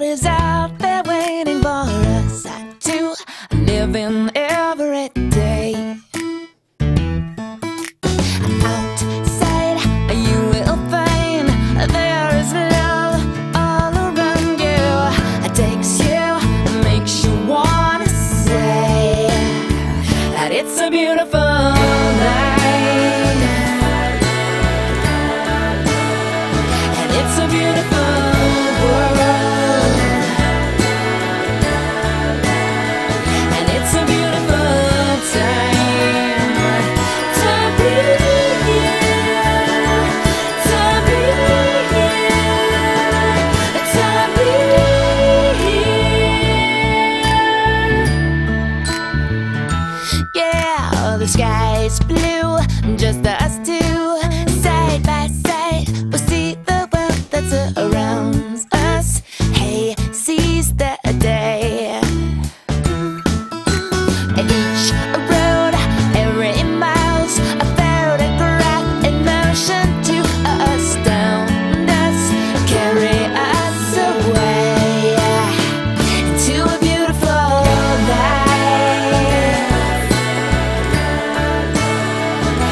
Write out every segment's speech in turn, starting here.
is out there waiting for us to live in every day. Outside you will find there is love all around you. It takes you, makes you wanna say that it's a beautiful night, and it's a beautiful world, and it's a beautiful time to be here, to be here, to be here. Yeah, the sky's blue, just us two, side by side. We'll see the world that surrounds us. Hey, seize the day. Each road, every mile's a photograph in motion to astound us, carry us away into a beautiful life.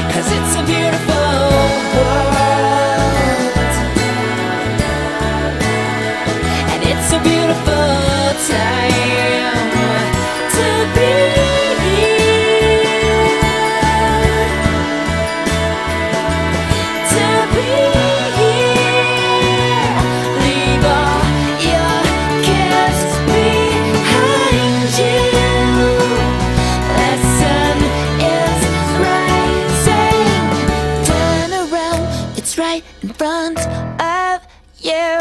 'Cause it's a beautiful world, and it's a beautiful time to be here, to be here. Leave all your cares behind you. The sun is rising. Turn around, it's right in front of you.